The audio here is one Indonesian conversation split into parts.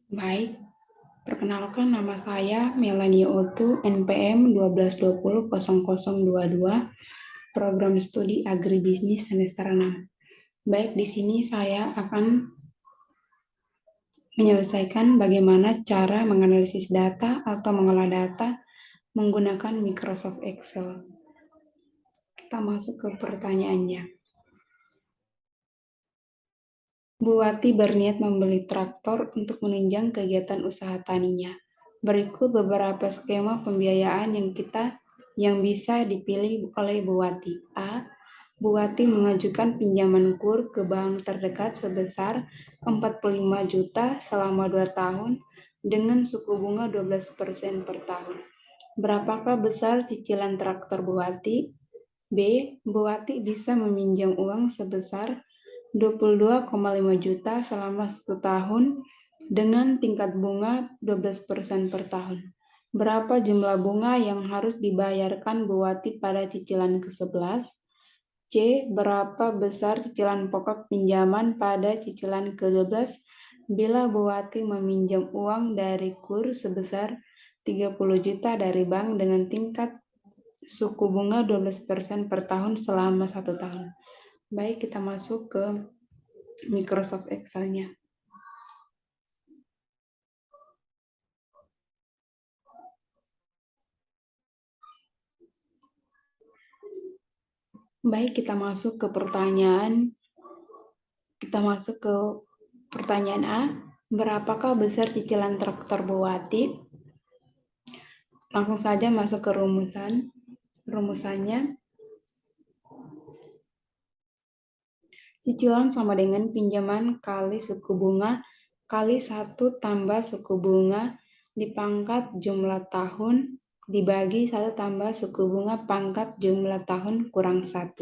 Baik, perkenalkan nama saya Melanie Otu, NPM 12200022, Program Studi Agribisnis semester 6. Baik, di sini saya akan menyelesaikan bagaimana cara menganalisis data atau mengolah data menggunakan Microsoft Excel. Kita masuk ke pertanyaannya. Bu Wati berniat membeli traktor untuk menunjang kegiatan usaha taninya. Berikut beberapa skema pembiayaan yang bisa dipilih oleh Bu Wati. A. Bu Wati mengajukan pinjaman KUR ke bank terdekat sebesar 45 juta selama 2 tahun dengan suku bunga 12% per tahun. Berapakah besar cicilan traktor Bu Wati? B. Bu Wati bisa meminjam uang sebesar 22,5 juta selama 1 tahun dengan tingkat bunga 12% per tahun. Berapa jumlah bunga yang harus dibayarkan Bu Wati pada cicilan ke-11? C. Berapa besar cicilan pokok pinjaman pada cicilan ke-12 bila Bu Wati meminjam uang dari KUR sebesar 30 juta dari bank dengan tingkat suku bunga 12% per tahun selama 1 tahun. Baik, kita masuk ke Microsoft Excel-nya. Baik, kita masuk ke pertanyaan A. Berapakah besar cicilan traktor Bu Wati? Langsung saja masuk ke rumusannya. Cicilan sama dengan pinjaman kali suku bunga kali 1 tambah suku bunga dipangkat jumlah tahun dibagi 1 tambah suku bunga pangkat jumlah tahun kurang 1.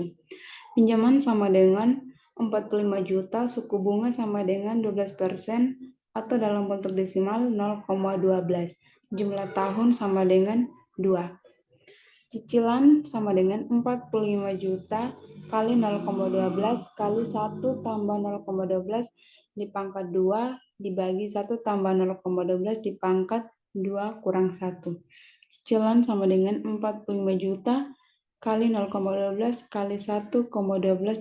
Pinjaman sama dengan 45 juta, suku bunga sama dengan 12% atau dalam bentuk desimal 0,12. Jumlah tahun sama dengan 2. Cicilan sama dengan 45 juta kali 0,12 kali 1 tambah 0,12 dipangkat 2 dibagi 1 tambah 0,12 dipangkat 2 kurang 1. Cicilan sama dengan 45 juta kali 0,12 kali 1,12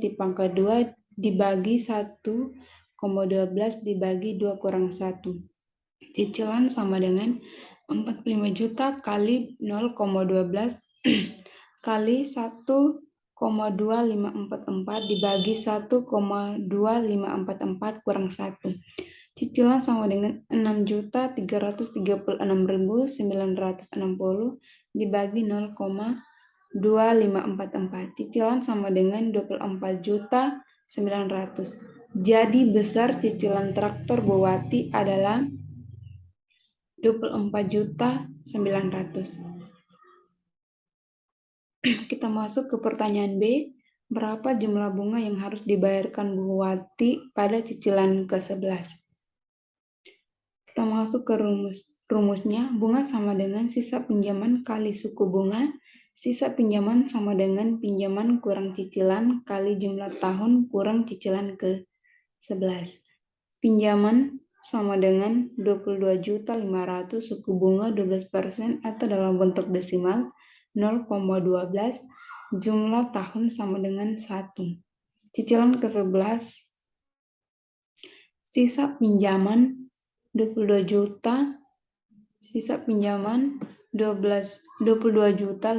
dipangkat 2 dibagi 1,12 dibagi 2 kurang 1. Cicilan sama dengan 45 juta kali 0,12 kali 1,2544 dibagi 1,2544 kurang 1. Cicilan sama dengan 6.336.960 dibagi 0,2544. Cicilan sama dengan 24.900. Jadi besar cicilan traktor Bu Wati adalah 24.900. Kita masuk ke pertanyaan B. Berapa jumlah bunga yang harus dibayarkan Bu Wati pada cicilan ke-11? Kita masuk ke rumusnya. Bunga sama dengan sisa pinjaman kali suku bunga. Sisa pinjaman sama dengan pinjaman kurang cicilan kali jumlah tahun kurang cicilan ke-11. Pinjaman sama dengan 22.500 suku bunga 12% atau dalam bentuk desimal 0,12. Jumlah tahun sama dengan 1. Cicilan ke-11. Sisa pinjaman 22 juta. Sisa pinjaman 22.500.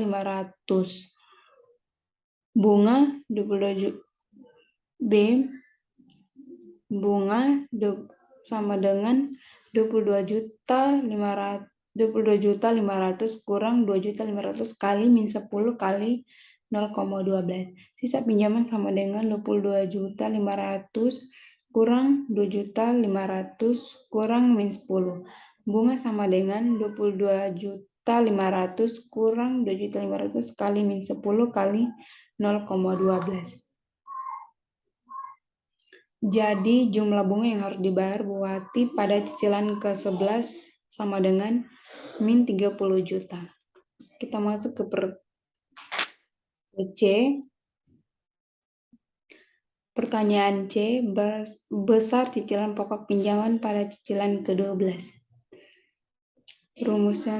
Bunga 22 juta. B. Bunga sama dengan 22.500 kurang 2.500 kali min 10 kali 0,12. Sisa pinjaman sama dengan 22.500 kurang 2.500 kurang min 10. Bunga sama dengan 22.500 kurang 2.500 kali min 10 kali 0,12. Jadi jumlah bunga yang harus dibayar Bu Wati pada cicilan ke-11 sama dengan min 30 juta. Kita masuk ke C. Pertanyaan C, besar cicilan pokok pinjaman pada cicilan ke-12. Rumusnya,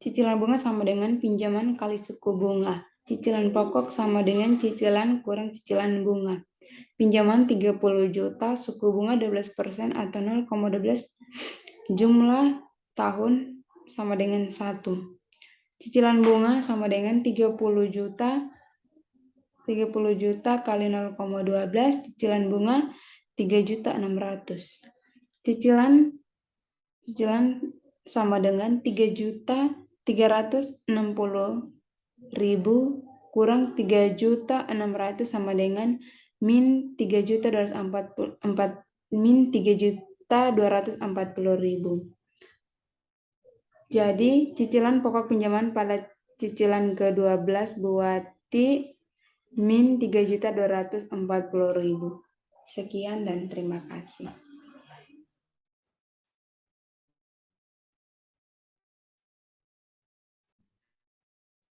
cicilan bunga sama dengan pinjaman kali suku bunga. Cicilan pokok sama dengan cicilan kurang cicilan bunga. Pinjaman 30 juta, suku bunga 12% atau 0,12, jumlah tahun sama dengan 1. Cicilan bunga sama dengan 30 juta kali 0,12, cicilan bunga 3.600.000. Cicilan sama dengan 3.360.000 kurang 3.600.000 sama dengan min 3.240.000. Jadi cicilan pokok pinjaman pada cicilan ke-12 Buati min 3.240.000. Sekian dan terima kasih.